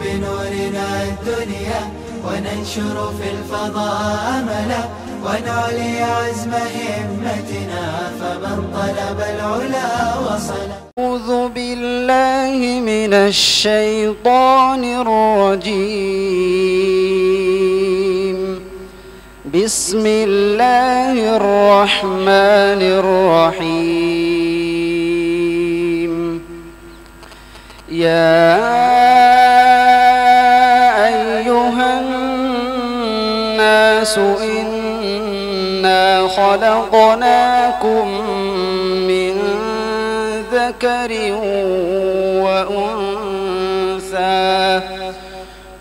بنورنا الدنيا وننشر في الفضاء أملا ونعلي عزم همتنا فمن طلب العلا وصل. أعوذ بالله من الشيطان الرجيم. بسم الله الرحمن الرحيم. يا أيها الناس إنا خلقناكم من ذكر وأنثى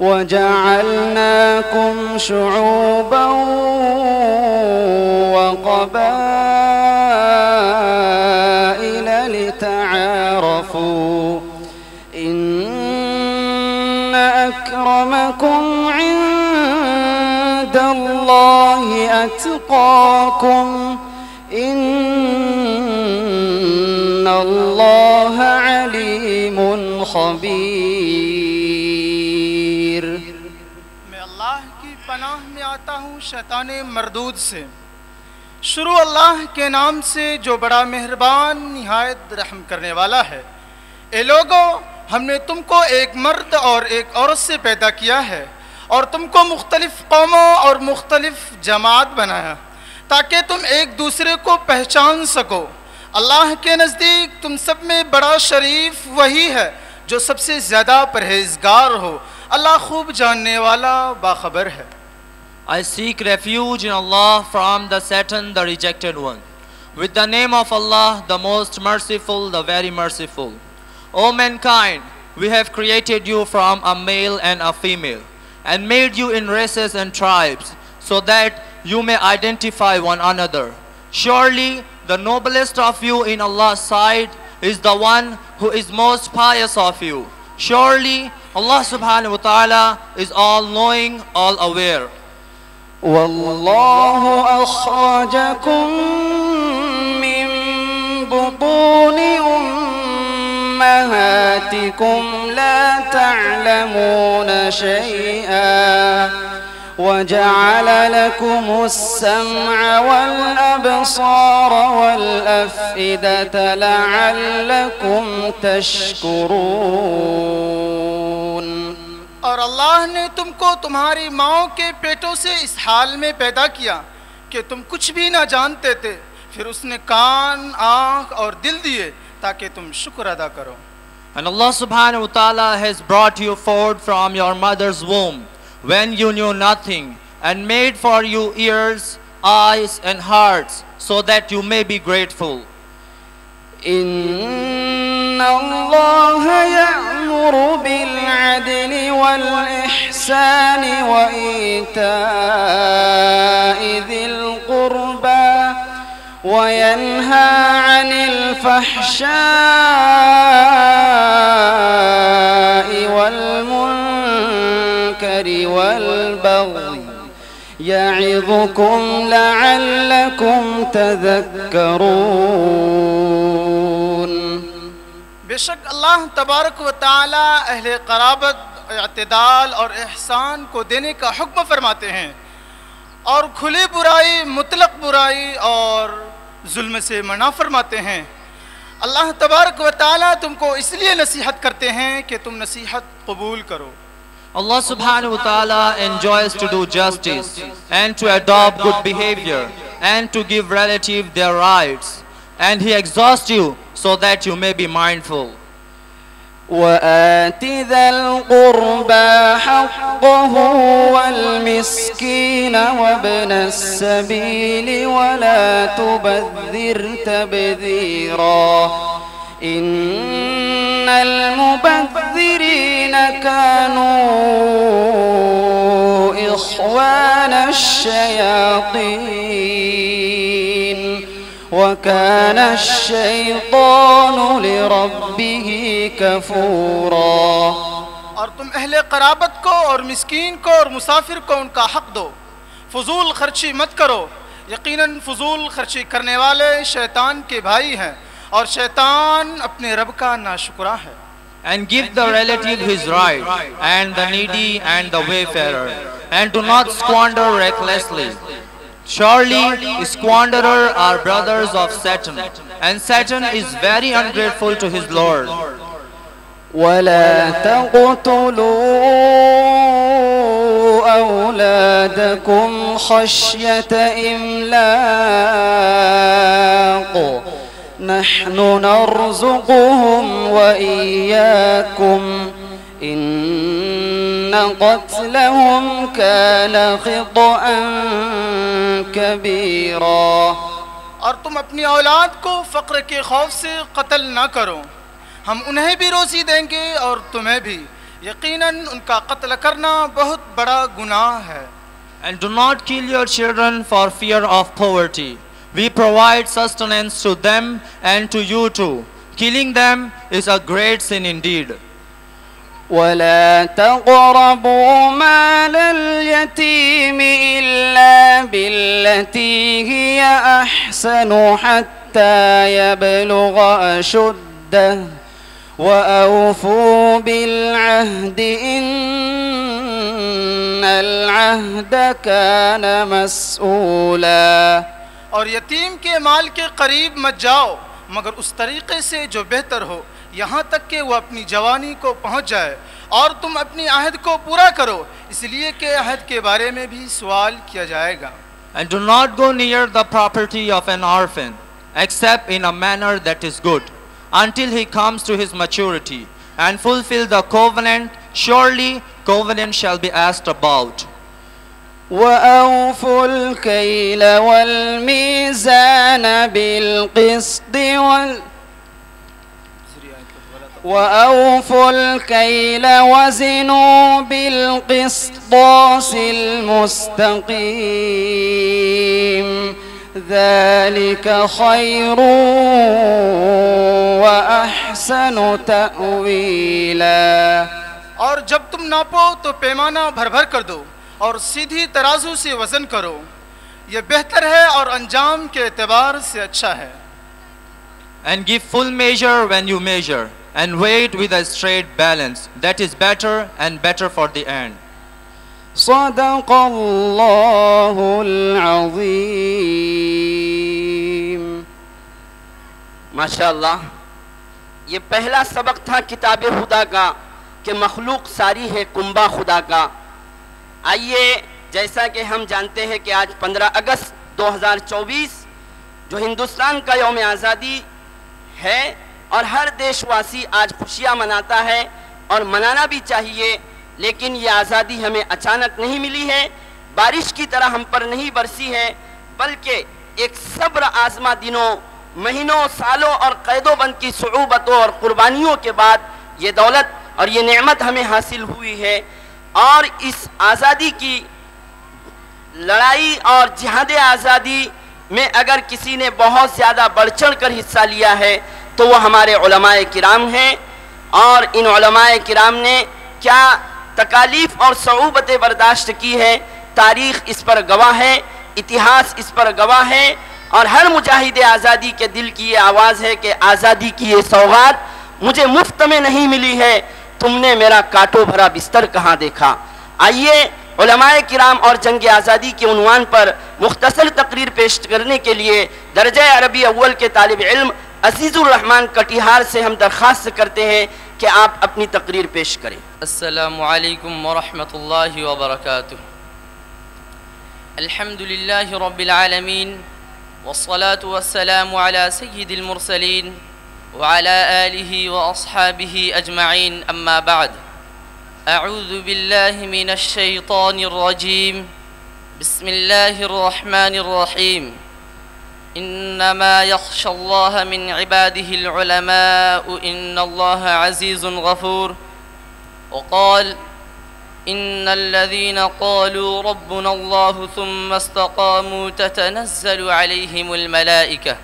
وجعلناكم شعوبا وقبائل لتعارفوا إن أكرمكم عند الله أتقاكم إن الله عليم خبير. میں اللہ کی پناہ میں آتا ہوں شیطان مردود سے. شروع اللہ کے نام سے جو بڑا مہربان نہایت رحم کرنے والا ہے. اے لوگو، ہم نے تم کو ایک مرد اور ایک عورت سے پیدا کیا ہے اور تم کو مختلف قوموں اور مختلف جماعت بنایا تاکہ تم ایک دوسرے کو پہچان سکو. اللہ کے نزدیک تم سب میں بڑا شریف وہی ہے جو سب سے زیادہ پرہیزگار ہو. اللہ خوب جاننے والا باخبر ہے. I seek refuge in Allah from the Satan, the rejected one. With the name of Allah, the most merciful, the very merciful. O mankind, we have created you from a male and a female, and made you in races and tribes, so that you may identify one another. Surely, the noblest of you in Allah's sight is the one who is most pious of you. Surely, Allah subhanahu wa ta'ala is all-knowing, all-aware. والله أخرجكم من بطون أمهاتكم لا تعلمون شيئا وجعل لكم السمع والأبصار والأفئدة لعلكم تشكرون. اور اللہ نے تم کو تمہاری ماؤں کے پیٹوں سے اس حال میں پیدا کیا کہ تم کچھ بھی نہ جانتے تھے. پھر اس نے کان، آنکھ اور دل دیے تاکہ تم شکر ادا کرو. And Allah subhanahu wa ta'ala has brought you forth from your mother's womb when you knew nothing, and made for you ears, eyes and hearts, so that you may be grateful. إن الله يأمر بالعدل والإحسان وإيتاء ذي القربى وينهى عن الفحشاء والمنكر والبغي يعظكم لعلكم تذكرون. بے شک اللہ تبارک و تعالی اہل قرابت اعتدال اور احسان کو دینے کا حکم فرماتے ہیں اور کھلی برائی، مطلق برائی اور ظلم سے منع فرماتے ہیں. اللہ تبارک و تعالی تم کو اس لیے نصیحت کرتے ہیں کہ تم نصیحت قبول کرو. Allah subhanahu wa ta'ala enjoys to do justice and to adopt good behavior and to give relatives their rights, and He exhausts you so that you may be mindful. وآت ذا القربى حقه والمسكين وابن السبيل ولا تبذر تبذيرا إن المبذرين كانوا إخوان الشياطين وكان الشيطان لربه كفورا. اور تم اہل قرابت کو اور مسکین کو اور مسافر کو ان کا حق دو. فضول خرچی مت کرو، یقیناً فضول خرچی کرنے والے شیطان کے بھائی ہیں اور شیطان اپنے رب کا ناشکرا ہے. and give the relative his right, and the needy and the wayfarer, and do not squander recklessly. Surely squanderer are brothers of Satan, and Satan is very ungrateful to his Lord. ولا تقتلوا أولادكم خشية إملاق نحن نرزقهم وإياكم إن قتلهم كان خطأ كبيرا. اور تم اپنی اولاد کو فقر کے خوف سے قتل نہ کرو، ہم انہیں بھی روزی دیں گے اور تمہیں بھی، یقیناً ان کا قتل کرنا بہت بڑا گناہ ہے. And do not kill your children for fear of poverty. We provide sustenance to them and to you too. Killing them is a great sin indeed. ولا تقربوا مال اليتيم إلا بالتي هي أحسن حتى يبلغ أشده وأوفوا بالعهد إن العهد كان مسؤولا. اور یتیم کے مال کے قریب مت جاؤ مگر اس طریقے سے جو بہتر ہو، یہاں تک کہ وہ اپنی جوانی کو پہنچ جائے، اور تم اپنی عہد کو پورا کرو، اس لیے کہ عہد کے بارے میں بھی سوال کیا جائے گا. And do not go near the property of an orphan, except in a manner that is good, until he comes to his maturity, and fulfill the covenant. Surely covenant shall be asked about. وأوفوا الكيل والميزان بالقسط وأوفوا الكيل وزنوا بالقسطاس المستقيم ذلك خير وأحسن تأويلا. اور جب تم ناپو تو پیمانہ بھر بھر کر دو اور سیدھی ترازو سے وزن کرو، یہ بہتر ہے اور انجام کے اعتبار سے اچھا ہے. And give full measure when you measure, and weigh with a straight balance. That is better and better for the end. صدق اللہ العظیم. ماشاءاللہ، یہ پہلا سبق تھا کتاب خدا کا کہ مخلوق ساری ہے کنبہ خدا کا. آئیے، جیسا کہ ہم جانتے ہیں کہ آج 15 اگست 2024 جو ہندوستان کا یوم آزادی ہے، اور ہر دیش واسی آج خوشیاں مناتا ہے اور منانا بھی چاہیے، لیکن یہ آزادی ہمیں اچانک نہیں ملی ہے، بارش کی طرح ہم پر نہیں برسی ہے، بلکہ ایک صبر آزما دنوں، مہینوں، سالوں اور قید و بند کی صعوبتوں اور قربانیوں کے بعد یہ دولت اور یہ نعمت ہمیں حاصل ہوئی ہے. اور اس آزادی کی لڑائی اور جہاد آزادی میں اگر کسی نے بہت زیادہ بڑھ چڑھ کر حصہ لیا ہے تو وہ ہمارے علماء کرام ہیں. اور ان علماء کرام نے کیا تکالیف اور صعوبتیں برداشت کی ہے، تاریخ اس پر گواہ ہے، اتہاس اس پر گواہ ہے، اور ہر مجاہد آزادی کے دل کی یہ آواز ہے کہ آزادی کی یہ سوغات مجھے مفت میں نہیں ملی ہے، تم نے میرا کاٹو بھرا بستر کہاں دیکھا. آئیے علماء کرام اور جنگ آزادی کے عنوان پر مختصر تقریر پیش کرنے کے لیے درجہ عربی اول کے طالب علم عزیز الرحمن کٹیہار سے ہم درخواست کرتے ہیں کہ آپ اپنی تقریر پیش کریں. السلام علیکم ورحمۃ اللہ وبرکاتہ. الحمد للہ رب العالمین والصلاة والسلام على سید المرسلین وعلى آلہ واصحابہ اجمعین. اما بعد، اعوذ باللہ من الشیطان الرجیم. بسم اللہ الرحمن الرحیم. انما يخشى الله من عباده العلماء ان الله عزيز غفور. وقال ان الذين قالوا ربنا الله ثم استقاموا تتنزل عليهم الملائكة.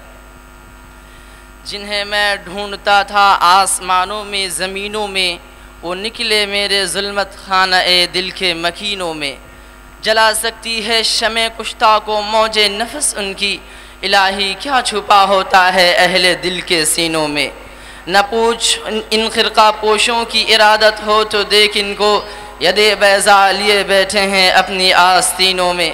جنہیں میں ڈھونڈتا تھا آسمانوں میں زمینوں میں، وہ نکلے میرے ظلمت خانہ دل کے مکینوں میں. جلا سکتی ہے شمع کشتہ کو موج نفس ان کی، الہی کیا چھپا ہوتا ہے اہل دل کے سینوں میں. نہ پوچھ ان خرقہ پوشوں کی ارادت ہو تو دیکھ ان کو ید بیضا لیے بیٹھے ہیں اپنی آستینوں میں۔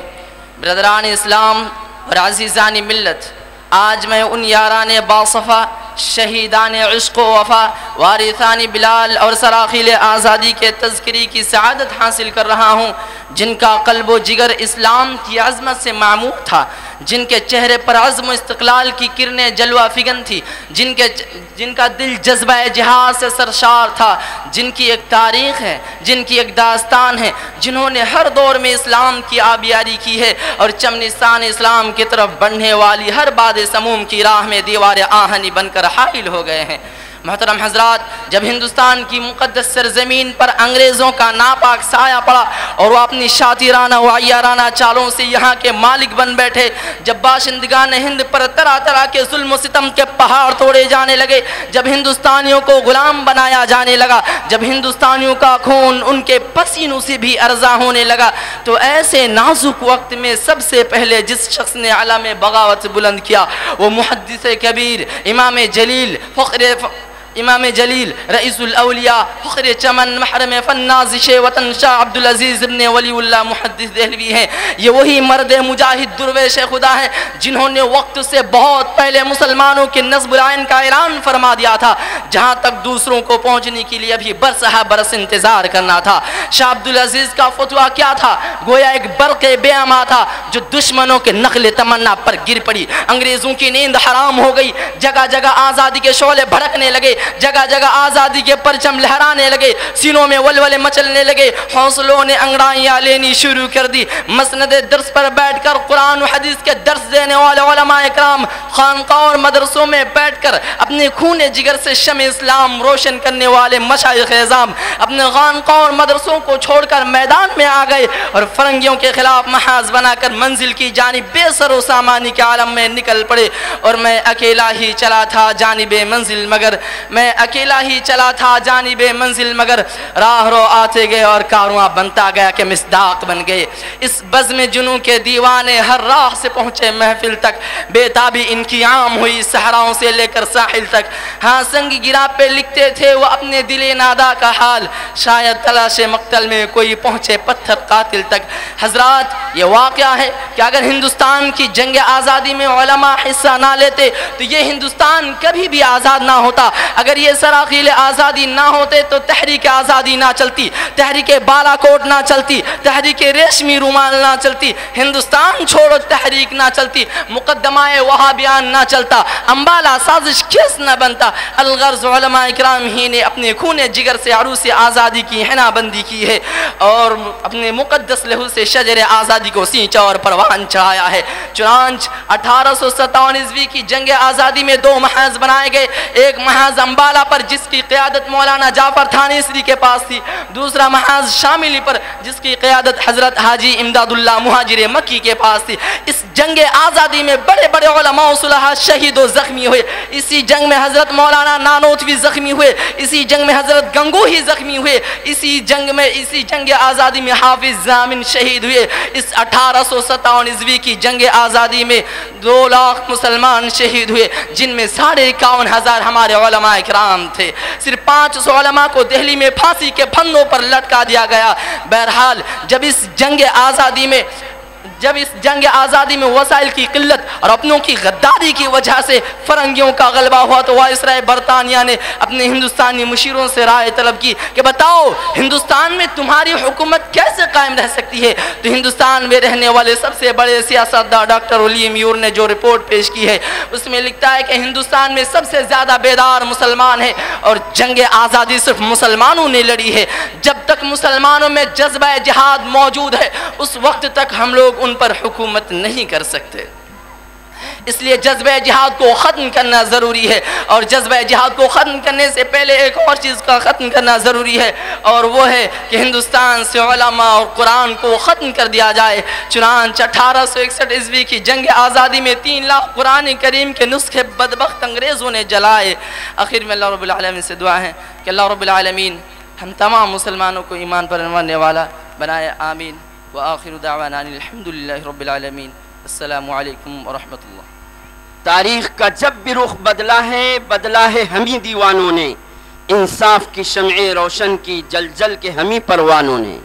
برادران اسلام اور عزیزان ملت، آج میں ان یاران باصفا، شہیدان عشق و وفا، وارثان بلال اور سراخیل آزادی کے تذکری کی سعادت حاصل کر رہا ہوں، جن کا قلب و جگر اسلام کی عظمت سے معمور تھا، جن کے چہرے پر عزم و استقلال کی کرنیں جلوہ فگن تھی، جن کا دل جذبہ جہاد سے سرشار تھا، جن کی ایک تاریخ ہے، جن کی ایک داستان ہے، جنہوں نے ہر دور میں اسلام کی آبیاری کی ہے اور چمنستان اسلام کی طرف بڑھنے والی ہر باد سموم کی راہ میں دیوار آہنی بن کر حائل ہو گئے ہیں۔ محترم حضرات، جب ہندوستان کی مقدس سرزمین پر انگریزوں کا ناپاک سایہ پڑا اور وہ اپنی شاطرانہ و عیارانہ چالوں سے یہاں کے مالک بن بیٹھے، جب باشندگان ہند پر طرح طرح کے ظلم و ستم کے پہاڑ توڑے جانے لگے، جب ہندوستانیوں کو غلام بنایا جانے لگا، جب ہندوستانیوں کا خون ان کے پسینوں سے بھی ارزاں ہونے لگا، تو ایسے نازک وقت میں سب سے پہلے جس شخص نے علم بغاوت بلند کیا وہ محدث کبیر، امام جلیل، رئیس الاولیاء، فخر چمن، محرم فنازش وطن، شاہ عبدالعزیز ابن ولی اللہ محدث دہلوی ہیں۔ یہ وہی مرد مجاہد درویش خدا ہیں جنہوں نے وقت سے بہت پہلے مسلمانوں کے نصب العین کا اعلان فرما دیا تھا، جہاں تک دوسروں کو پہنچنے کے لیے ابھی برس ہا برس انتظار کرنا تھا۔ شاہ عبدالعزیز کا فتویٰ کیا تھا؟ گویا ایک برق بے اما تھا جو دشمنوں کے نخل تمنا پر گر پڑی، انگریزوں کی نیند حرام ہو گئی، جگہ جگہ آزادی کے شعلے بھڑکنے لگے، جگہ جگہ آزادی کے پرچم لہرانے لگے، سینوں میں ولولے مچلنے لگے، حوصلوں نے انگڑائیاں لینی شروع کر دی۔ مسند درس پر بیٹھ کر قرآن و حدیث کے درس دینے والے علماء اکرام خانقاہ اور مدرسوں میں بیٹھ کر اپنے خون جگر سے شمع اسلام روشن کرنے والے مشائخ اعظام اپنے خانقاہ اور مدرسوں کو چھوڑ کر میدان میں آ گئے اور فرنگیوں کے خلاف محاذ بنا کر منزل کی جانب بے سر و سامانی کے عالم میں نکل پڑے۔ اور میں اکیلا ہی چلا تھا جانب منزل مگر راہ رو آتے گئے اور کارواں بنتا گیا کہ مصداق بن گئے۔ اس بزم جنوں کے دیوانے ہر راہ سے پہنچے محفل تک، بے تابی ان کی عام ہوئی صحراؤں سے لے کر ساحل تک۔ ہاں سنگ گرا پہ لکھتے تھے وہ اپنے دل نادا کا حال، شاید تلاش مقتل میں کوئی پہنچے پتھر قاتل تک۔ حضرات، یہ واقعہ ہے کہ اگر ہندوستان کی جنگ آزادی میں علماء حصہ نہ لیتے تو یہ ہندوستان کبھی بھی آزاد نہ ہوتا۔ اگر یہ سراخیل آزادی نہ ہوتے تو تحریک آزادی نہ چلتی، تحریک بالا کوٹ نہ چلتی، تحریک ریشمی رومال نہ چلتی، ہندوستان چھوڑو تحریک نہ چلتی، مقدمہ وہابیان نہ چلتا، امبالا سازش کیس نہ بنتا۔ الغرض علماء اکرام ہی نے اپنے خون جگر سے عروس آزادی کی حنا بندی کی ہے اور اپنے مقدس لہو سے شجر آزادی کو سینچا اور پروان چڑھایا ہے۔ چنانچہ 1857 کی جنگ آزادی میں 2 محاذ بنائے گئے، ایک محاذ امبالہ پر جس کی قیادت مولانا جعفر تھانیسری کے پاس تھی، دوسرا محاذ شاملی پر جس کی قیادت حضرت حاجی امداد اللہ مہاجر مکی کے پاس تھی۔ اس جنگ آزادی میں بڑے بڑے علماء و صلحاء شہید و زخمی ہوئے، اسی جنگ میں حضرت مولانا نانوتوی زخمی ہوئے، اسی جنگ میں حضرت گنگوہی زخمی ہوئے، اسی جنگ آزادی میں حافظ ضامن شہید ہوئے۔ اس 1857 کی جنگ آزادی میں 2 لاکھ مسلمان شہید ہوئے، جن میں 51,500 ہمارے علماء اکرام تھے۔ صرف 500 علماء کو دہلی میں پھانسی کے پھندوں پر لٹکا دیا گیا۔ بہرحال جب اس جنگ آزادی میں وسائل کی قلت اور اپنوں کی غداری کی وجہ سے فرنگیوں کا غلبہ ہوا تو وائسرائے برطانیہ نے اپنے ہندوستانی مشیروں سے رائے طلب کی کہ بتاؤ ہندوستان میں تمہاری حکومت کیسے قائم رہ سکتی ہے۔ تو ہندوستان میں رہنے والے سب سے بڑے سیاستدان ڈاکٹر ولیم یور نے جو رپورٹ پیش کی ہے اس میں لکھتا ہے کہ ہندوستان میں سب سے زیادہ بیدار مسلمان ہیں اور جنگ آزادی صرف مسلمانوں نے لڑی ہے۔ جب تک مسلمانوں میں جذبہ جہاد موجود ہے اس وقت تک ہم لوگ ان پر حکومت نہیں کر سکتے۔ اس لیے جذبہ جہاد کو ختم کرنا ضروری ہے، اور جذبہ جہاد کو ختم کرنے سے پہلے ایک اور چیز کا ختم کرنا ضروری ہے، اور وہ ہے کہ ہندوستان سے علماء اور قرآن کو ختم کر دیا جائے۔ چنانچہ 1861 کی جنگ آزادی میں 3 لاکھ قرآن کریم کے نسخے بدبخت انگریزوں نے جلائے۔ آخر میں اللہ رب العالمین سے دعا ہے کہ اللہ رب العالمین ہم تمام مسلمانوں کو ایمان پر رہنے والا بنائے، آمین۔ وآخر دعوانا الحمد للہ رب العالمین۔ السلام علیکم ورحمۃ اللہ۔ تاریخ کا جب بھی رخ بدلا ہے ہمیں دیوانوں نے، انصاف کی شمعیں روشن کی جل جل کے ہمیں پروانوں نے۔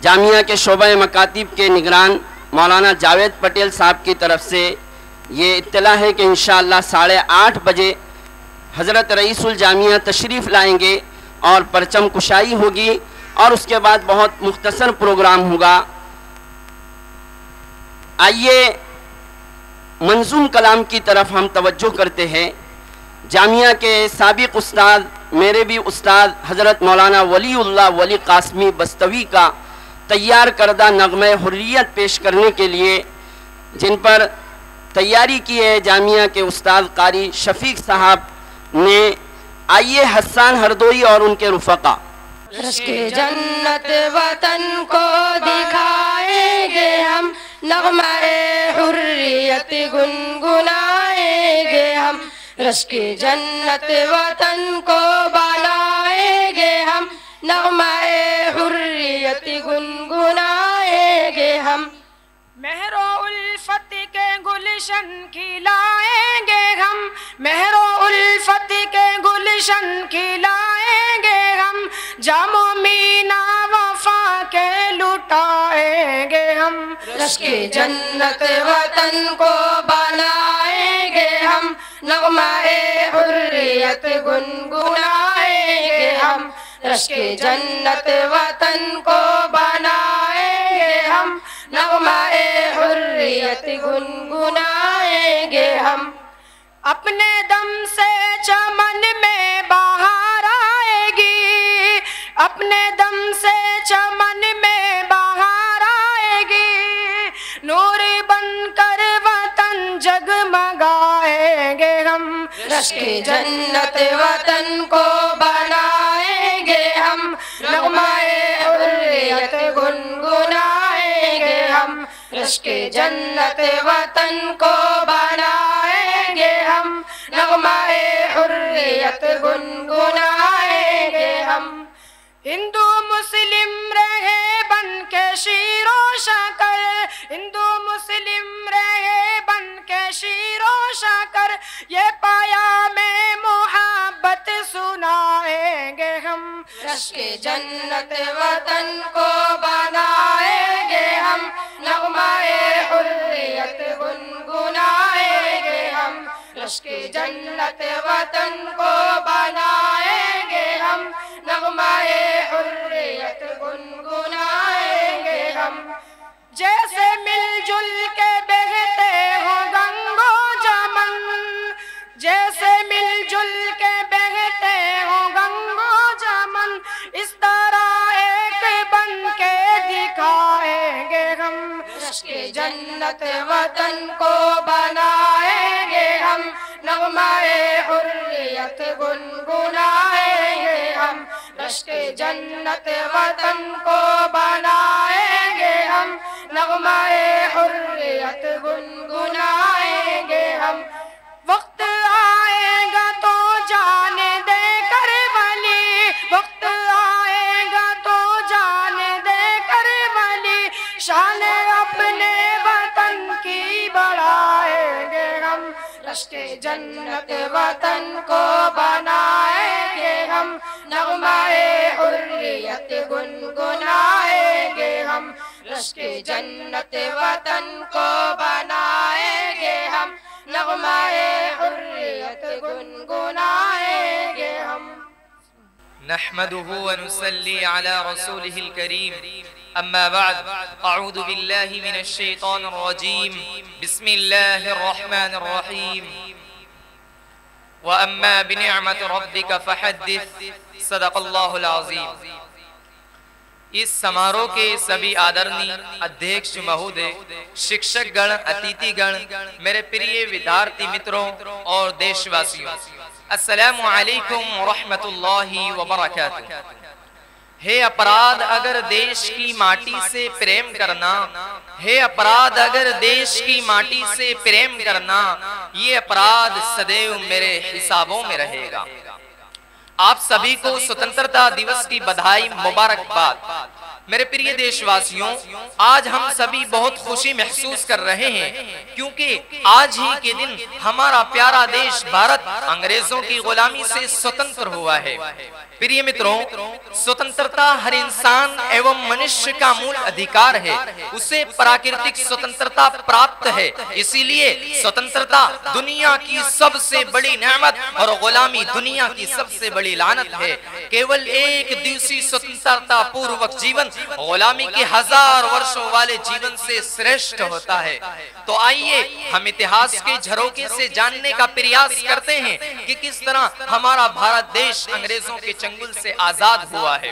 جامعہ کے شعبہ مکاتب کے نگران مولانا جاوید پٹیل صاحب کی طرف سے یہ اطلاع ہے کہ انشاءاللہ 8:30 بجے حضرت رئیس الجامعہ تشریف لائیں گے اور پرچم کشائی ہوگی اور اس کے بعد بہت مختصر پروگرام ہوگا۔ آئیے منظوم کلام کی طرف ہم توجہ کرتے ہیں۔ جامعہ کے سابق استاد، میرے بھی استاد حضرت مولانا ولی اللہ ولی قاسمی بستوی کا تیار کردہ نغمہ حریت پیش کرنے کے لیے، جن پر تیاری کی ہے جامعہ کے استاد قاری شفیق صاحب نے، آئیے حسان ہردوئی اور ان کے رفقا۔ رشک جنت وطن کو دکھائیں گے ہم، نغمہ حریت گنگنائیں گے ہم، رشک جنت وطن کو بنائیں گے ہم، نغمہ حریت گنگنائیں گے ہم، مہر و الفت کے گلشن کھلائیں گے ہم، مہر و الفت کے گلشن کھلائیں گے ہم، جام و مینا وفا کے لٹائیں گے ہم، رشک جنت وطن کو بنائیں گے ہم، نغمہ حریت گنگنائیں گے ہم، رشک جنت وطن کو بنائیں گے ہم، نغمہ حریت گنگنائیں گے ہم، اپنے دم سے چمن میں بہار آئے گی، اپنے دم سے چمن میں بہار آئے گی، نور بن کر وطن جگمگائیں گے ہم، رشک جنت وطن کو بنائیں گے ہم، نغمہ حریت گنگنائیں گے ہم، رشک جنت وطن کو بنائیں گے ہم، نغمہ حریت گنگنائیں گے ہم، ہندو مسلم رہے بن کے شیر و شکر، ہندو مسلم رہے بن کے شیر و شکر، یہ پیام محبت سنائیں گے ہم، رشک جنت وطن کو بنائیں گے ہم، نغمہ حریت گنگنائیں گے ہم، رشک جنت وطن کو بنائیں گے ہم، نغمہ حریت گنگنائیں گے ہم، جیسے مل جل کے بہتے ہو گنگ و جمن، جیسے مل جل کے بہتے ہو گنگ و جمن، اس طرح ایک بن کے دکھائیں گے ہم، رشک جنت وطن کو بنائیں گے ہم، نغمہ حریت گنگنائیں گے ہم، رشک جنت وطن کو بنائیں گے ہم، نغمہ حریت گنگنائیں گے ہم، وقت آئے گا تو جان دے کر ولی، وقت آئے گا تو جان دے کر ولی، شان اپنے وطن کی بڑھائیں گے ہم، رشک جنت وطن کو بنائیں گے ہم، نغمہ حریت گنگنائیں گے ہم، رشک جنت وطن کو بنائیں گے ہم، نغمہ حریت گنگنائیں گے ہم، نحمده ونصلي على رسوله الكريم أما بعد أعوذ بالله من الشيطان الرجيم بسم الله الرحمن الرحيم وأما بنعمة ربك فحدث صدق الله العظيم۔ اس سماروہ کے سبھی آدرنی ادھیکش مہودے، شکشک گن، اتیتی گن، میرے پریے ودارتی متروں اور دیش واسیوں، السلام علیکم ورحمت اللہ وبرکاتہ۔ ہے اپراد اگر دیش کی ماٹی سے پریم کرنا، ہے اپراد اگر دیش کی ماٹی سے پریم کرنا، یہ اپراد سدیو میرے حسابوں میں رہے گا۔ آپ سبھی کو سوتنترتا دیوس کی بدھائی مبارکباد۔ میرے پریے دیش واسیوں، آج ہم سبھی بہت خوشی محسوس کر رہے ہیں کیونکہ آج ہی کے دن ہمارا پیارا دیش بھارت انگریزوں کی غلامی سے سوتنتر ہوا ہے۔ پریے متروں، سوتنترتا ہر انسان ایوم منشیہ کا مول ادھیکار ہے، اسے پراکرتک سوتنترتا پراپت ہے، اسی لیے سوتنترتا دنیا کی سب سے بڑی نعمت اور غلامی دنیا کی سب سے بڑی لعنت ہے۔ کیول ایک دیوسی سوتنترتا پوروک جیون غلامی کے 1000 ورشوں والے جیون سے سریشٹ ہوتا ہے۔ تو آئیے ہم اتہاس کے جھروکے سے جاننے کا پریاس کرتے ہیں کہ کس طرح ہمارا بھارت دیش انگریزوں کے چنگل سے آزاد ہوا ہے۔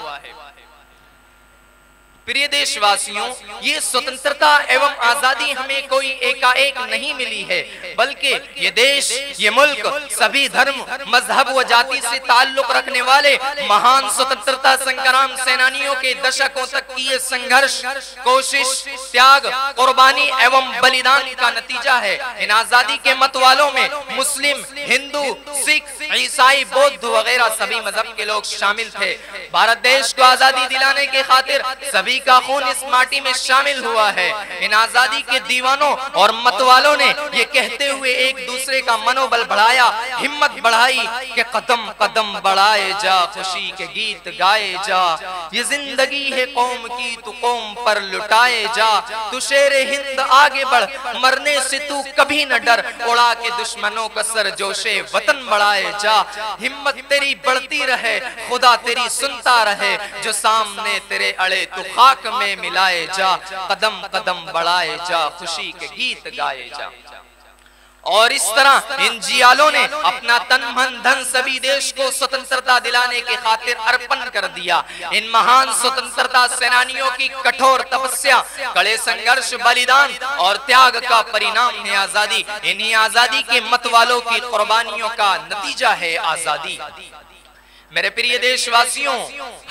پریے دیش واسیوں، یہ سوتنترتا ایوم آزادی ہمیں کوئی ایک نہیں ملی ہے، بلکہ یہ دیش، یہ ملک سبھی دھرم، مذہب و جاتی سے تعلق رکھنے والے مہان سوتنترتا سنگرام سینانیوں کے دشکوں تک کی یہ سنگھرش، کوشش، تیاگ، قربانی ایوم بلیدان کا نتیجہ ہے۔ ان آزادی کے مت والوں میں مسلم، ہندو، سکھ، عیسائی، بودھ وغیرہ سبھی مذہب کے لوگ شامل تھے۔ بھارت دیش کو آزادی دلانے کے خاطر سبھی کا خون اس ماٹی میں شامل ہوا ہے۔ ان آزادی کے دیوانوں اور متوالوں نے یہ کہتے ہوئے ایک دوسرے کا منوبل بڑھایا، ہمت بڑھائی کہ قدم قدم بڑھائے جا، خوشی کے گیت گائے جا، یہ زندگی ہے قوم کی تو قوم پر لٹائے جا، تو شیر ہند آگے بڑھ، مرنے سے تو کبھی نہ ڈر، اڑا کے دشمنوں کا سر جوش وطن بڑھائے جا، ہمت تیری بڑھتی رہے، خدا تیری سنتا رہے، جو سامنے تیرے اڑے تو خاک میں ملائے جا، قدم قدم بڑھائے جا، خوشی کے گیت گائے جا۔ اور اس طرح ان جیالوں نے اپنا تن من دھن سبھی دیش کو سوتنترتا دلانے کے خاطر ارپن کر دیا۔ ان مہان سوتنترتا سینانیوں کی کٹھور تپسیا، کڑے سنگرش، بلیدان اور تیاگ کا پرینام ہے آزادی۔ انہی آزادی کے مت والوں کی قربانیوں کا نتیجہ ہے آزادی۔ میرے پریے دیش واسیوں،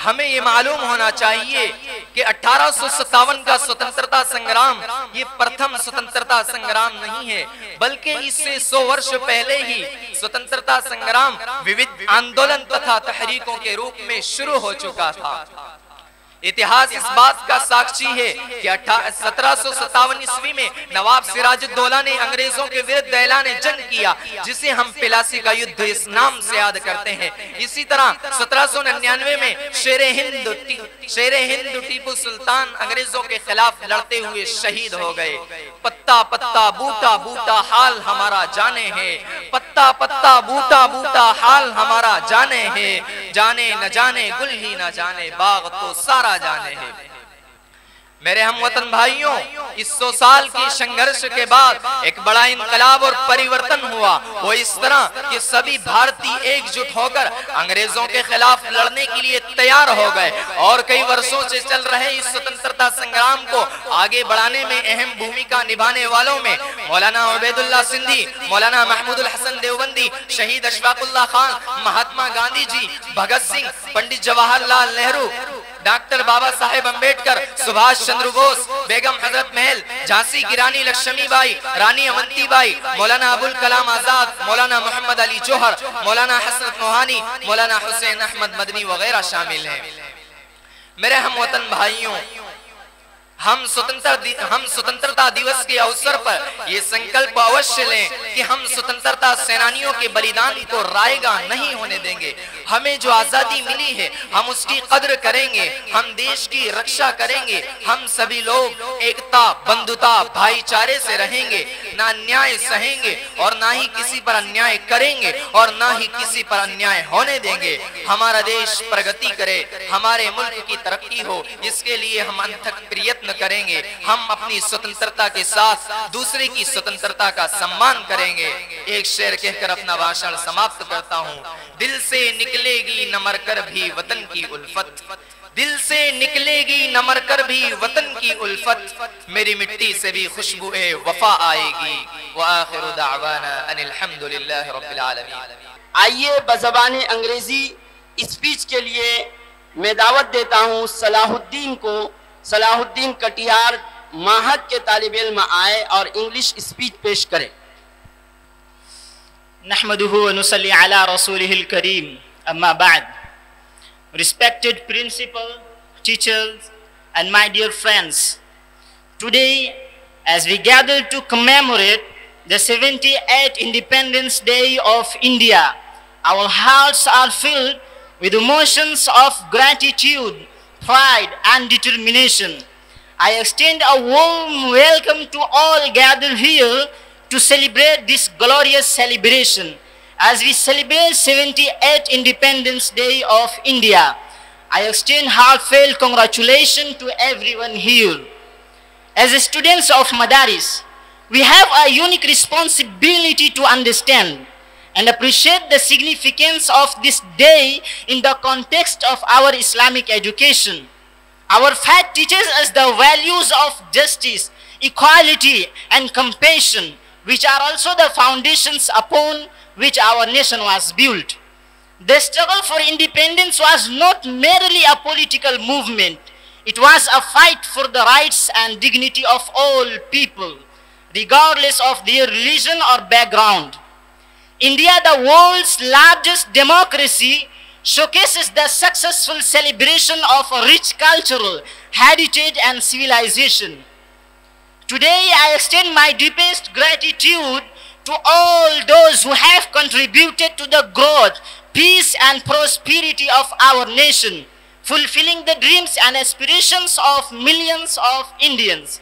ہمیں یہ معلوم ہونا چاہیے کہ 1857 کا سوتنترتا سنگرام یہ پرتھم سوتنترتا سنگرام نہیں ہے، بلکہ اس سے 100 ورش پہلے ہی سوتنترتا سنگرام ووِدھ آندولن تتھا تحریکوں کے روپ میں شروع ہو چکا تھا۔ اتہاس اس بات کا ساکشی ہے کہ 1757 عیسوی میں نواب سراج الدولہ نے انگریزوں کے ورد اعلان جنگ کیا، جسے ہم پلاسی کا یدھ اس نام سے یاد کرتے ہیں۔ اسی طرح 1799 میں شیر ہند ٹیپو سلطان انگریزوں کے خلاف لڑتے ہوئے شہید ہو گئے۔ پتا پتا بوٹا بوٹا حال ہمارا جانے ہے، پتا پتا بوٹا بوٹا حال ہمارا جانے ہے، جانے نہ جانے گل ہی نہ جانے باغ تو سارا جانے ہے۔ میرے ہم وطن بھائیوں، اس 100 سال کی سنگھرش کے بعد ایک بڑا انقلاب اور پریورتن ہوا، وہ اس طرح کہ سبھی بھارتی ایک جٹ ہو کر انگریزوں کے خلاف لڑنے کے لیے تیار ہو گئے، اور کئی برسوں سے چل رہے اس سوتنترتا سنگرام کو آگے بڑھانے میں اہم بھومکا نبھانے والوں میں مولانا عبید اللہ سندھی، مولانا محمود الحسن دیوبندی، شہید اشفاق اللہ خان، مہاتما گاندھی جی، بھگت سنگھ، پنڈت جواہر لال نہرو، ڈاکٹر بابا صاحب امبیڈکر، سبھاش چندر بوس، بیگم حضرت محل، جھانسی کی رانی لکشمی بائی، رانی اونتی بائی، مولانا ابوالکلام آزاد، مولانا محمد علی جوہر، مولانا حسرت موہانی، مولانا حسین احمد مدنی وغیرہ شامل ہیں۔ میرے ہم وطن بھائیوں، ہم سوتنترتا دیوس کے اوسر پر یہ سنکلپ اوشیہ لیں کہ ہم سوتنترتا سینانیوں کے بلیدان کو رائے گاہ نہیں ہونے دیں گے۔ ہمیں جو آزادی ملی ہے ہم اس کی قدر کریں گے، ہم دیش کی رکشا کریں گے، ہم سبھی لوگ ایکتا، بندھتا، بھائی چارے سے رہیں گے، نہ انیائے سہیں گے اور نہ ہی کسی پر انیائے کریں گے اور نہ ہی کسی پر انیائے ہونے دیں گے۔ ہمارا دیش پرگتی کرے، ہمارے ملک کی ترقی ہو، اس کے لیے ہم انتھک پریتن کریں گے۔ ہم اپنی سوتنترتا کے ساتھ دوسرے کی سوتنترتا کا سمان کریں گے۔ ایک شعر کہہ کر اپنا بھاشن سماپت کرتا ہوں۔ دل سے نکلے گی نہ مر کر بھی وطن کی الفت، دل سے نکلے گی نہ مر کر بھی وطن کی الفت، میری مٹی سے بھی خوشبو وفا آئے گی۔ وآخر دعوانا ان الحمدللہ رب العالمین۔ آئیے بزبان انگریزی اسپیچ کے لیے میں دعوت دیتا ہوں صلاح الدین کو۔ صلاح الدین کٹیہار ماہد کے طالب علم آئے اور انگلش اسپیچ پیش کرے۔ نحمده ونصلي على رسوله الكريم. أما بعد, respected principal, teachers, and my dear friends, today as we gather to commemorate the 78th Independence Day of India, our hearts are filled with emotions of gratitude, pride and determination. I extend a warm welcome to all gathered here to celebrate this glorious celebration. As we celebrate 78th Independence Day of India, I extend heartfelt congratulations to everyone here. As students of Madaris, we have a unique responsibility to understand and appreciate the significance of this day in the context of our Islamic education. Our faith teaches us the values of justice, equality, and compassion, which are also the foundations upon which our nation was built. The struggle for independence was not merely a political movement. It was a fight for the rights and dignity of all people, regardless of their religion or background. India, the world's largest democracy, showcases the successful celebration of a rich cultural heritage and civilization. Today, I extend my deepest gratitude to all those who have contributed to the growth, peace and prosperity of our nation, fulfilling the dreams and aspirations of millions of Indians.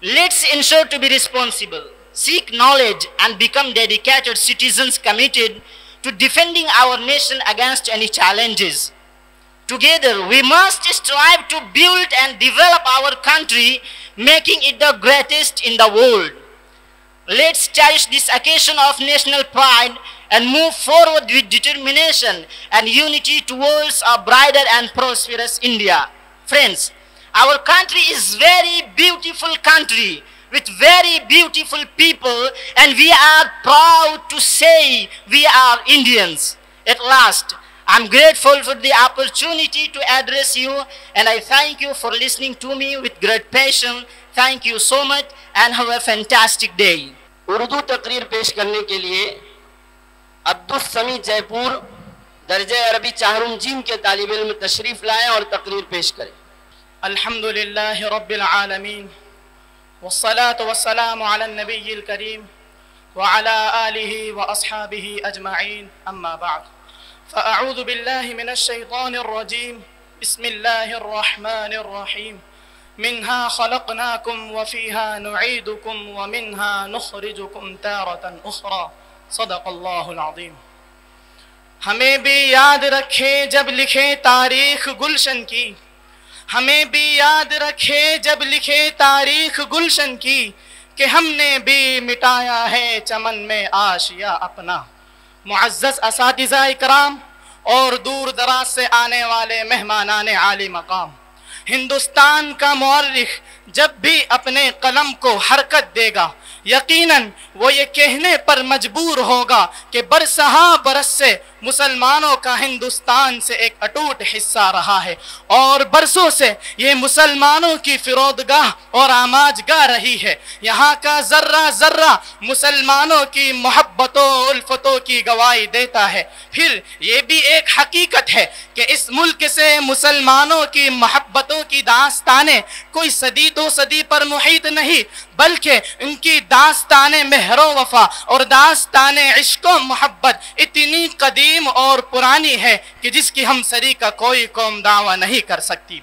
Let's ensure to be responsible, seek knowledge and become dedicated citizens committed to defending our nation against any challenges. Together, we must strive to build and develop our country, making it the greatest in the world. Let's cherish this occasion of national pride and move forward with determination and unity towards a brighter and prosperous India. Friends, our country is very beautiful country with very beautiful people, and we are proud to say we are Indians. At last, I'm grateful for the opportunity to address you, and I thank you for listening to me with great passion. Thank you so much and have a fantastic day. Urdu تقریر پیش کرنے کے لیے عبدالسمی جے پور درجہ عربی چہارم جیم کے طالب علم تشریف لائیں اور تقریر پیش کریں. الحمدللہ رب العالمین والصلاة والسلام على النبی الکریم وعلى آلہ واصحابہ اجمعین اما بعد فاعوذ باللہ من الشیطان الرجیم بسم اللہ الرحمن الرحیم منها خلقناكم وفيها نعيدكم ومنها نخرجكم تارة أخرى صدق اللہ العظیم. ہمیں بھی یاد رکھے جب لکھے تاریخ گلشن کی، ہمیں بھی یاد رکھے جب لکھے تاریخ گلشن کی کہ ہم نے بھی مٹایا ہے چمن میں آشیا اپنا. معزز اساتذہ اکرام اور دور دراز سے آنے والے مہمانان عالی مقام، ہندوستان کا مورخ جب بھی اپنے قلم کو حرکت دے گا یقیناً وہ یہ کہنے پر مجبور ہوگا کہ برسہا برس سے مسلمانوں کا ہندوستان سے ایک اٹوٹ حصہ رہا ہے اور برسوں سے یہ مسلمانوں کی فرودگاہ اور آماجگاہ رہی ہے. یہاں کا ذرہ ذرہ مسلمانوں کی محبتوں الفتوں کی گواہی دیتا ہے. پھر یہ بھی ایک حقیقت ہے کہ اس ملک سے مسلمانوں کی محبتوں کی داستانیں کوئی صدی دو صدی پر محیط نہیں، بلکہ ان کی داستان مہر و وفا اور داستان عشق و محبت اتنی قدیم اور پرانی ہے کہ جس کی ہم سری کا کوئی قوم دعویٰ نہیں کر سکتی.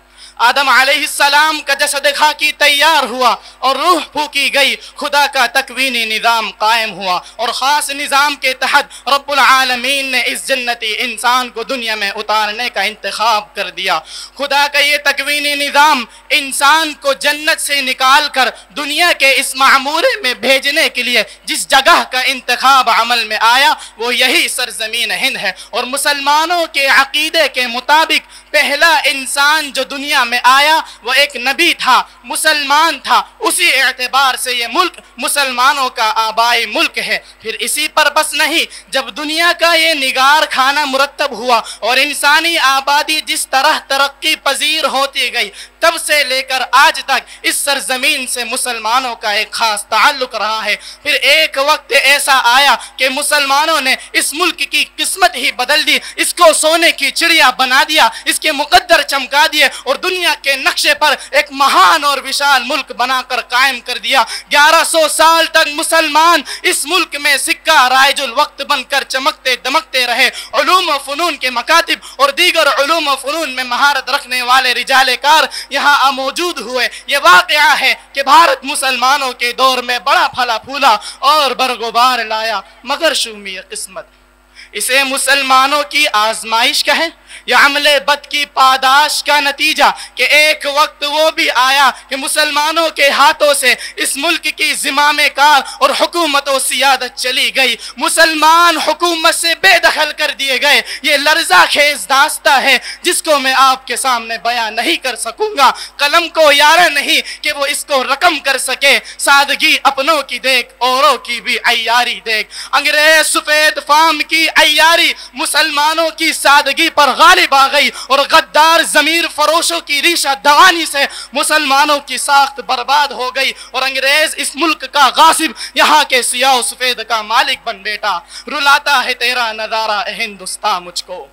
آدم علیہ السلام کا جسد خاکی تیار ہوا اور روح پھونکی گئی، خدا کا تکوینی نظام قائم ہوا اور خاص نظام کے تحت رب العالمین نے اس جنتی انسان کو دنیا میں اتارنے کا انتخاب کر دیا. خدا کا یہ تکوینی نظام انسان کو جنت سے نکال کر دنیا کے اس معمورے میں بھیجنے کے لیے جس جگہ کا انتخاب عمل میں آیا وہ یہی سرزمین ہند ہے. اور مسلمانوں کے عقیدے کے مطابق پہلا انسان جو دنیا میں آیا وہ ایک نبی تھا، مسلمان تھا، اسی اعتبار سے یہ ملک مسلمانوں کا آبائی ملک ہے۔ پھر اسی پر بس نہیں، جب دنیا کا یہ نگار کھانا مرتب ہوا اور انسانی آبادی جس طرح ترقی پذیر ہوتی گئی، تب سے لے کر آج تک اس سرزمین سے مسلمانوں کا ایک خاص تعلق رہا ہے۔ پھر ایک وقت ایسا آیا کہ مسلمانوں نے اس ملک کی قسمت ہی بدل دی، اس کو سونے کی چڑیا بنا دیا، اس کے مقدر چمکا دیے اور دنیا کے نقشے پر ایک مہان اور وشال ملک بنا کر قائم کر دیا۔ 1100 سال تک مسلمان اس ملک میں سکہ رائج الوقت بن کر چمکتے دمکتے رہے۔ علوم و فنون کے مکاتب اور دیگر علوم و فنون میں مہارت رکھنے والے رجال کار یہاں موجود ہوئے۔ یہ واقعہ ہے کہ بھارت مسلمانوں کے دور میں بڑا پھلا پھولا اور برگوبار لایا، مگر شومی قسمت اسے مسلمانوں کی آزمائش کہیں یا عمل بد کی پاداش کا نتیجہ کہ ایک وقت وہ بھی آیا کہ مسلمانوں کے ہاتھوں سے اس ملک کی زمام کار اور حکومت و سیادت چلی گئی، مسلمان حکومت سے بے دخل کر دیے گئے۔ یہ لرزہ خیز داستہ ہے جس کو میں آپ کے سامنے بیان نہیں کر سکوں گا، قلم کو یارہ نہیں کہ وہ اس کو رقم کر سکے۔ سادگی اپنوں کی دیکھ اوروں کی بھی عیاری دیکھ، انگریز سفید فام کی عیاری مسلمانوں کی سادگی پر غالب آ گئی اور غدار ضمیر فروشوں کی ریشہ دوانی سے مسلمانوں کی ساخت برباد ہو گئی اور انگریز اس ملک کا غاصب یہاں کے سیاہ و سفید کا مالک بن بیٹا۔ رلاتا ہے تیرا نظارہ اے ہندوستان مجھ کو،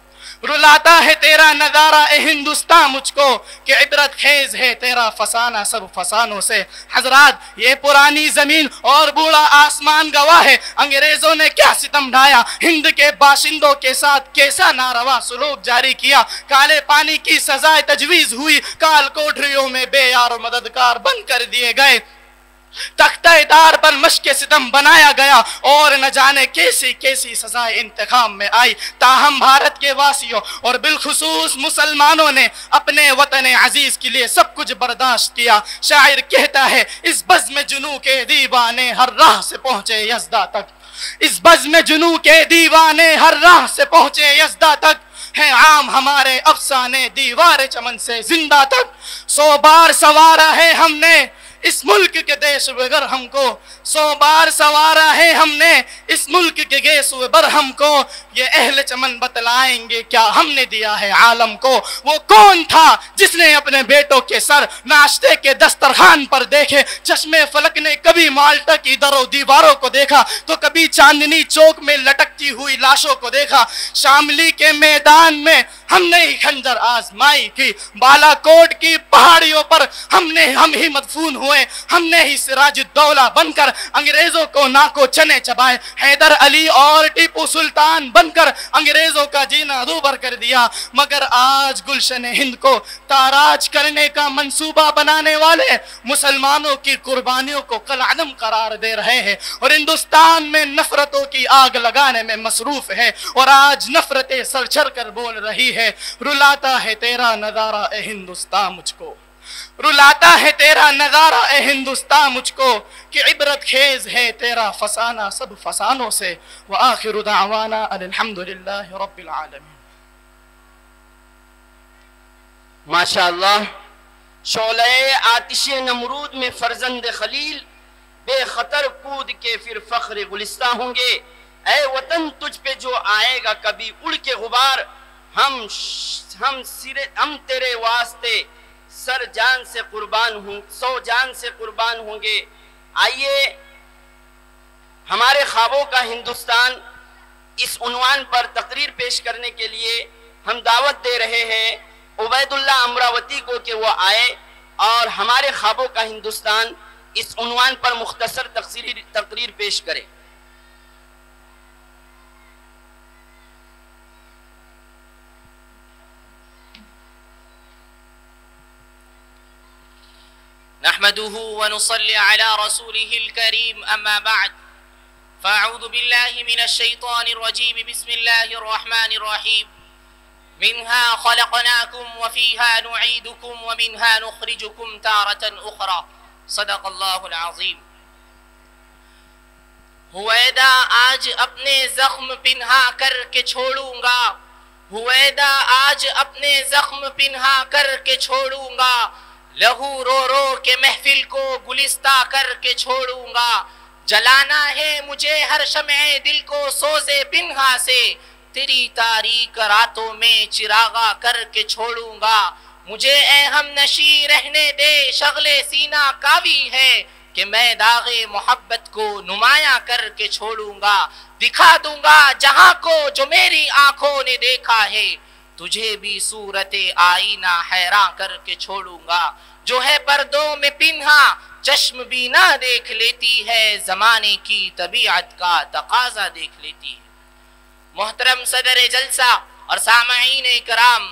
رلاتا ہے تیرا نظارہ اے ہندوستان مجھ کو کہ عبرت خیز ہے تیرا فسانہ سب فسانوں سے۔ حضرات، یہ پرانی زمین اور بوڑھا آسمان گواہ ہے انگریزوں نے کیا ستم ڈھایا، ہند کے باشندوں کے ساتھ کیسا ناروا سلوک جاری کیا۔ کالے پانی کی سزائے تجویز ہوئی، کال کوٹریوں میں بے یار و مددگار بند کر دیے گئے، تختہ دار پر مشق ستم بنایا گیا اور نہ جانے کیسی کیسی سزائیں انتخاب میں آئی۔ تاہم بھارت کے واسیوں اور بالخصوص مسلمانوں نے اپنے وطن عزیز کے لیے سب کچھ برداشت کیا۔ شاعر کہتا ہے اس بزم جنوں کے دیوانے ہر راہ سے پہنچے یزدہ تک، اس بزم جنوں کے دیوانے ہر راہ سے پہنچے یزدہ تک، ہے عام ہمارے افسانے دیوار چمن سے زندہ تک۔ 100 بار سوارا ہے ہم نے اس ملک کے دیش بگر ہم کو، 100 بار سوارا ہے ہم نے اس ملک کے گیس بر ہم کو، یہ اہل چمن بتلائیں گے کیا ہم نے دیا ہے عالم کو۔ وہ کون تھا جس نے اپنے بیٹوں کے سر ناشتے کے دسترخوان پر دیکھے؟ چشمے فلک نے کبھی مالٹا کی در و دیواروں کو دیکھا تو کبھی چاندنی چوک میں لٹکتی ہوئی لاشوں کو دیکھا۔ شاملی کے میدان میں ہم نے ہی خنجر آزمائی کی، بالا کوٹ کی پہاڑیوں پر ہم ہی مدفون ہوئے، ہم نے ہی سراج الدولہ بن کر انگریزوں کو ناکو چنے چبائے، حیدر علی اور ٹیپو سلطان بن کر انگریزوں کا جینا دوبر کر دیا۔ مگر آج گلشن ہند کو تاراج کرنے کا منصوبہ بنانے والے مسلمانوں کی قربانیوں کو کالعدم قرار دے رہے ہیں اور ہندوستان میں نفرتوں کی آگ لگانے میں مصروف ہے اور آج نفرتیں سر چڑھ کر بول رہی ہے۔ رلاتا ہے تیرا نظارہ اے ہندوستان مجھ کو، رلاتا ہے تیرا نظارہ اے ہندوستان مجھ کو کہ عبرت خیز ہے تیرا فسانہ سب فسانوں سے۔ وآخر دعوانا الحمدللہ رب العالمین۔ ماشاءاللہ، شعلہ آتش نمرود میں فرزند خلیل بے خطر کود کے پھر فخر گلستہ ہوں گے۔ اے وطن تجھ پہ جو آئے گا کبھی اڑ کے غبار، ہم تیرے واسطے سر جان سے قربان ہوں، 100 جان سے قربان ہوں گے۔ آئیے ہمارے خوابوں کا ہندوستان اس عنوان پر تقریر پیش کرنے کے لیے ہم دعوت دے رہے ہیں عبید اللہ امراوتی کو کہ وہ آئے اور ہمارے خوابوں کا ہندوستان اس عنوان پر مختصر تقریر پیش کرے۔ نحمده ونصلي على رسوله الكريم أما بعد فأعوذ بالله من الشيطان الرجيم بسم الله الرحمن الرحيم منها خلقناكم وفيها نعيدكم ومنها نخرجكم تارة أخرى صدق الله العظيم۔ ہویدا آج اپنے زخم پنہا کر کے چھوڑوں گا، ہویدا آج اپنے زخم پنہا کر کے چھوڑوں گا، لہو رو رو کے محفل کو گلستہ کر کے چھوڑوں گا، جلانا ہے مجھے ہر شمع دل کو سوزے پنہا سے، تیری تاریک راتوں میں چراغا کر کے چھوڑوں گا، مجھے اے ہم نشی رہنے دے شغل سینہ کاوی ہے کہ میں داغ محبت کو نمایاں کر کے چھوڑوں گا، دکھا دوں گا جہاں کو جو میری آنکھوں نے دیکھا ہے، تجھے بھی صورت آئینہ حیراں کر کے چھوڑوں گا، جو ہے پردوں میں پنہا چشم بھی نہ دیکھ لیتی ہے، زمانے کی طبیعت کا تقاضا دیکھ لیتی ہے۔ محترم صدر جلسہ اور سامعین کرام،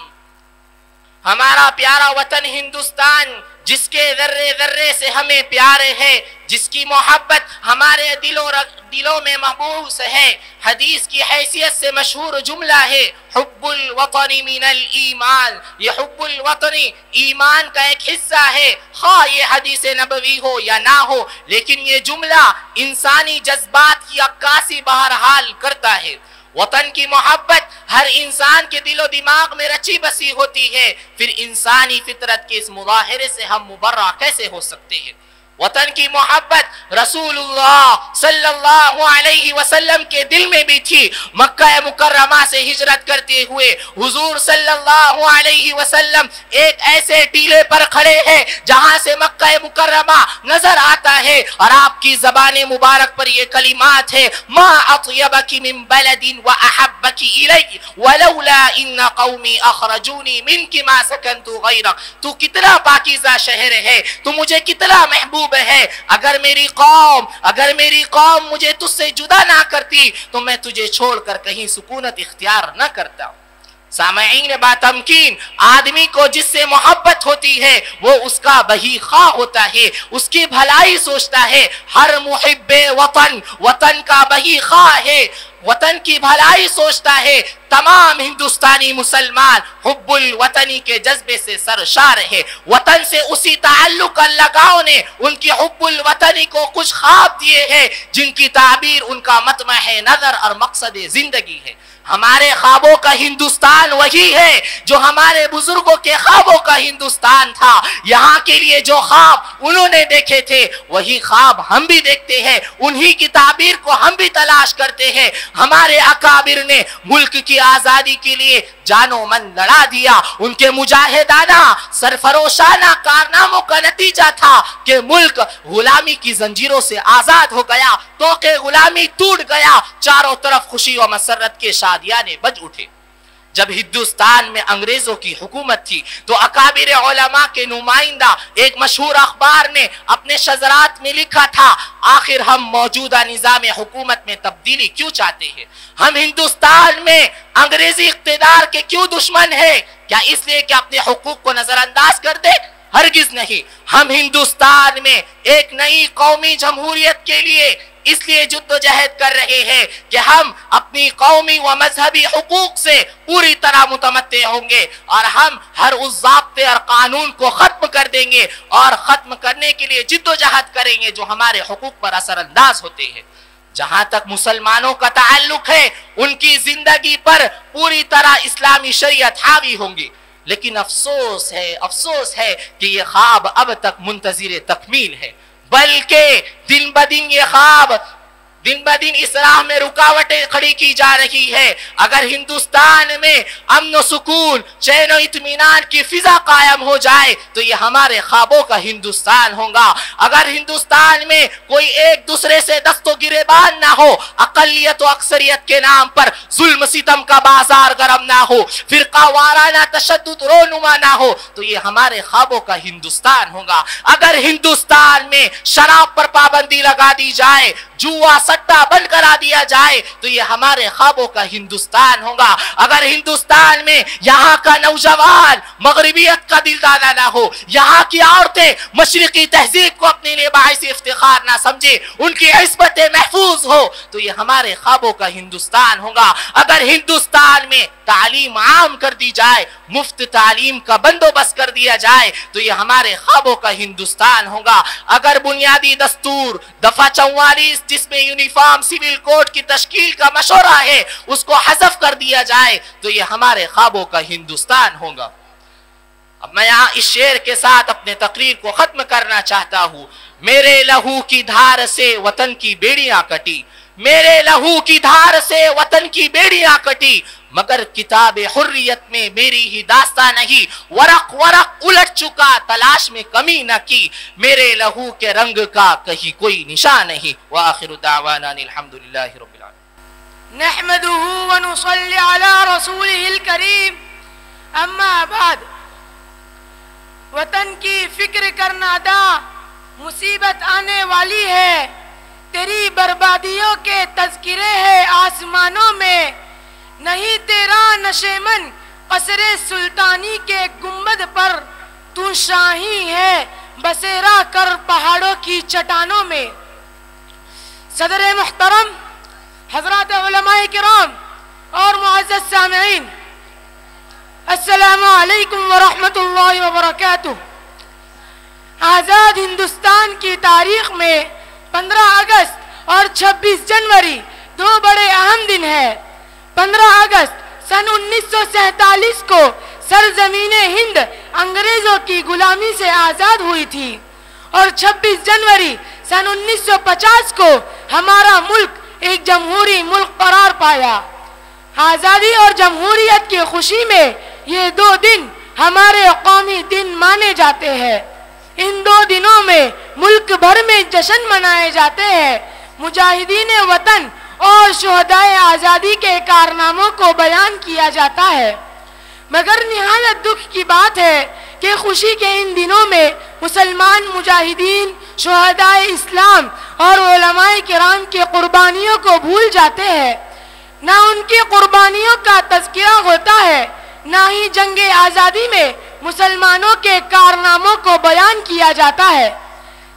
ہمارا پیارا وطن ہندوستان جس کے ذرے ذرے سے ہمیں پیار ہے، جس کی محبت ہمارے دلوں میں محبوس ہے، حدیث کی حیثیت سے مشہور جملہ ہے حب الوطن من الایمان، یہ حب الوطن ایمان کا ایک حصہ ہے، خواہ یہ حدیث نبوی ہو یا نہ ہو، لیکن یہ جملہ انسانی جذبات کی عکاسی بہرحال کرتا ہے۔ وطن کی محبت ہر انسان کے دل و دماغ میں رچی بسی ہوتی ہے، پھر انسانی فطرت کے اس مظاہرے سے ہم مبرہ کیسے ہو سکتے ہیں؟ وطن کی محبت رسول اللہ صلی اللہ علیہ وسلم کے دل میں بھی تھی۔ مکہ مکرمہ سے ہجرت کرتے ہوئے حضور صلی اللہ علیہ وسلم ایک ایسے ٹیلے پر کھڑے ہیں جہاں سے مکہ مکرمہ نظر آتا ہے، اور آپ کی زبان مبارک پر یہ کلمات ہے ما اطیبک من بلد واحبک الی ولولا ان قومی اخرجونی منک ما سکنت غیرک، تو کتنا پاکیزہ شہر ہے، تو مجھے کتنا محبوب ہے، اگر میری قوم مجھے تجھ سے جدا نہ کرتی تو میں تجھے چھوڑ کر کہیں سکونت اختیار نہ کرتا۔ سامعین باتمکین، آدمی کو جس سے محبت ہوتی ہے وہ اس کا بہی خواہ ہوتا ہے، اس کی بھلائی سوچتا ہے۔ ہر محب وطن کا بہی خواہ ہے، وطن کی بھلائی سوچتا ہے۔ تمام ہندوستانی مسلمان حب الوطنی کے جذبے سے سرشار ہے۔ وطن سے اسی تعلق اور لگاؤ نے ان کی حب الوطنی کو کچھ خواب دیے ہیں جن کی تعبیر ان کا مطمح نظر اور مقصد زندگی ہے۔ ہمارے خوابوں کا ہندوستان وہی ہے جو ہمارے بزرگوں کے خوابوں کا ہندوستان تھا۔ یہاں کے لیے جو خواب انہوں نے دیکھے تھے وہی خواب ہم بھی دیکھتے ہیں، انہی کی تعبیر کو ہم بھی تلاش کرتے ہیں۔ ہمارے اکابر نے ملک کی آزادی کے لیے جان و من لڑا دیا، ان کے مجاہدانہ سرفروشانہ کارناموں کا نتیجہ تھا کہ ملک غلامی کی زنجیروں سے آزاد ہو گیا، طوق غلامی ٹوٹ گیا، چاروں طرف خوشی و مسرت کے شادیانے بج اٹھے۔ جب ہندوستان میں انگریزوں کی حکومت تھی تو اکابر علماء کے نمائندہ ایک مشہور اخبار نے اپنے شذرات میں لکھا تھا آخر ہم موجودہ نظام حکومت میں تبدیلی کیوں چاہتے ہیں؟ ہم ہندوستان میں انگریزی اقتدار کے کیوں دشمن ہیں؟ کیا اس لیے کہ اپنے حقوق کو نظر انداز کر دے؟ ہرگز نہیں۔ ہم ہندوستان میں ایک نئی قومی جمہوریت کے لیے اس لیے جد و جہد کر رہے ہیں کہ ہم اپنی قومی و مذہبی حقوق سے پوری طرح متمتع ہوں گے، اور ہم ہر اس ضابطے اور قانون کو ختم کر دیں گے اور ختم کرنے کے لیے جد و جہد کریں گے جو ہمارے حقوق پر اثر انداز ہوتے ہیں۔ جہاں تک مسلمانوں کا تعلق ہے ان کی زندگی پر پوری طرح اسلامی شریعت حاوی ہوں گی، لیکن افسوس ہے کہ یہ خواب اب تک منتظر تکمیل ہے، بلکہ دن بدن یہ خواب دن بدن اس راہ میں رکاوٹیں کھڑی کی جا رہی ہے۔ اگر ہندوستان میں امن و سکون، چین و اطمینان کی فضا قائم ہو جائے تو یہ ہمارے خوابوں کا ہندوستان ہوگا۔ اگر ہندوستان میں کوئی ایک دوسرے سے دست و گریبان نہ ہو، اقلیت و اکثریت کے نام پر ظلم ستم کا بازار گرم نہ ہو، فرقہ وارانہ تشدد رونما نہ ہو تو یہ ہمارے خوابوں کا ہندوستان ہوگا۔ اگر ہندوستان میں شراب پر پابندی لگا دی جائے، جوا سٹا بند کرا دیا جائے تو یہ ہمارے خوابوں کا ہندوستان ہوگا۔ اگر ہندوستان میں یہاں کا نوجوان مغربیت کا دلدادہ نہ ہو، یہاں کی عورتیں مشرقی تہذیب کو اپنے لیے باعث افتخار نہ سمجھے، ان کی عصمتیں محفوظ ہو تو یہ ہمارے خوابوں کا ہندوستان ہوگا۔ اگر ہندوستان میں تعلیم عام کر دی جائے, مفت تعلیم کا بندوبست کر دیا جائے تو یہ ہمارے خوابوں کا ہندوستان ہوگا. اگر بنیادی دستور دفعہ 44 جس میں یونیفارم سول کوڈ کی تشکیل کا مشورہ ہے اس کو حذف کر دیا جائے تو یہ ہمارے خوابوں کا ہندوستان ہوگا. اب میں یہاں اس شعر کے ساتھ اپنے تقریر کو ختم کرنا چاہتا ہوں. میرے لہو کی دھار سے وطن کی بیڑیاں کٹی, میرے لہو کی دھار سے وطن کی بیڑیاں کٹی, مگر کتاب حریت میں میری ہی داستان نہیں, ورق ورق الٹ چکا تلاش میں کمی نہ کی, میرے لہو کے رنگ کا کہیں کوئی نشان نہیں. وآخر دعوانا الحمدللہ رب العالمین. نحمده ونصلي على رسوله الكريم. اما بعد, وطن کی فکر کرنا دا, مصیبت آنے والی ہے, تیری بربادیوں کے تذکرے ہیں آسمانوں میں, نہیں تیرا نشیمن قصر سلطانی کے گنبد پر, تو شاہی ہے بسیرا کر پہاڑوں کی چٹانوں میں. صدر محترم, حضرات علماء کرام اور معزز سامعین, السلام علیکم ورحمۃ اللہ وبرکاتہ. آزاد ہندوستان کی تاریخ میں 15 اگست اور 26 جنوری دو بڑے اہم دن ہیں. 15 اگست سن 1947 کو سرزمین ہند انگریزوں کی غلامی سے آزاد ہوئی تھی, اور 26 جنوری سن 1950 کو ہمارا ملک ایک جمہوری ملک قرار پایا. آزادی اور جمہوریت کی خوشی میں یہ دو دن ہمارے قومی دن مانے جاتے ہیں. ان دو دنوں میں ملک بھر میں جشن منائے جاتے ہیں. مجاہدین وطن اور شہدائے آزادی کے کارناموں کو بیان کیا جاتا ہے. مگر نہایت دکھ کی بات ہے کہ خوشی کے ان دنوں میں مسلمان مجاہدین, شہدائے اسلام اور علماء کرام کی قربانیوں کو بھول جاتے ہیں. نہ ان کی قربانیوں کا تذکرہ ہوتا ہے, نہ ہی جنگ آزادی میں مسلمانوں کے کارناموں کو بیان کیا جاتا ہے,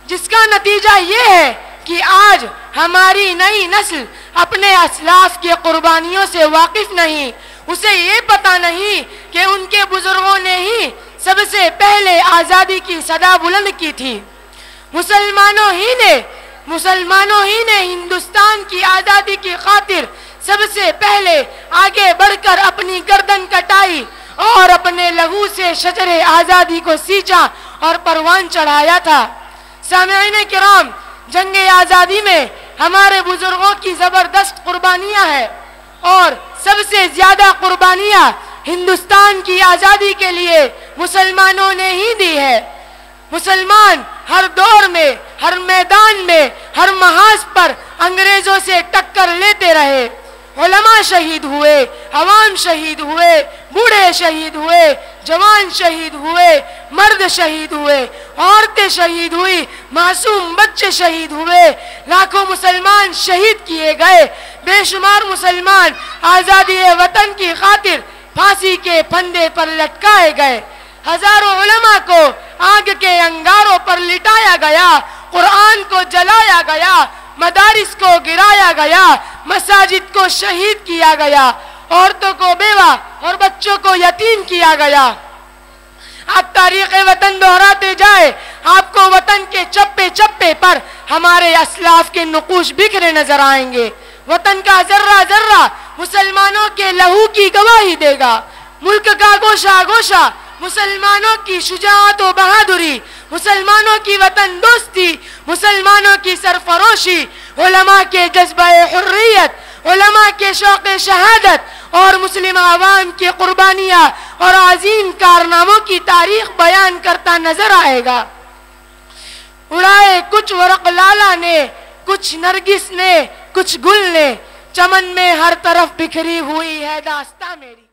جس کا نتیجہ یہ ہے کہ آج ہماری نئی نسل اپنے اسلاف کی قربانیوں سے واقف نہیں. اسے یہ پتہ نہیں کہ ان کے بزرگوں نے ہی سب سے پہلے آزادی کی صدا بلند کی تھی. مسلمانوں ہی نے ہندوستان کی آزادی کی خاطر سب سے پہلے آگے بڑھ کر اپنی گردن کٹائی اور اپنے لہو سے شجر آزادی کو سینچا اور پروان چڑھایا تھا. سامعین کرام, جنگ آزادی میں ہمارے بزرگوں کی زبردست قربانیاں ہیں, اور سب سے زیادہ قربانیاں ہندوستان کی آزادی کے لیے مسلمانوں نے ہی دی ہے. مسلمان ہر دور میں, ہر میدان میں, ہر محاذ پر انگریزوں سے ٹکر لیتے رہے. علماء شہید ہوئے, عوام شہید ہوئے, بوڑھے شہید ہوئے, جوان شہید ہوئے, مرد شہید ہوئے, عورتیں شہید ہوئی, معصوم بچے شہید ہوئے, لاکھوں مسلمان شہید کیے گئے, بے شمار مسلمان آزادی وطن کی خاطر پھانسی کے پھندے پر لٹکائے گئے. ہزاروں علماء کو آگ کے انگاروں پر لٹایا گیا, قرآن کو جلایا گیا, مدارس کو گرایا گیا, مساجد کو شہید کیا گیا, عورتوں کو بیوہ اور بچوں کو یتیم کیا گیا. آپ تاریخ وطن دہراتے جائے, آپ کو وطن کے چپے چپے پر ہمارے اسلاف کے نقوش بکھرے نظر آئیں گے. وطن کا ذرہ ذرہ مسلمانوں کے لہو کی گواہی دے گا. ملک کا گوشہ گوشہ مسلمانوں کی شجاعت و بہادری, مسلمانوں کی وطن دوستی, مسلمانوں کی سرفروشی, علماء کے جذبہ حریت, علماء کے شوق شہادت اور مسلم عوام کی قربانیاں اور عظیم کارناموں کی تاریخ بیان کرتا نظر آئے گا. اڑائے کچھ ورق لالا نے, کچھ نرگس نے, کچھ گل نے, چمن میں ہر طرف بکھری ہوئی ہے داستاں میری.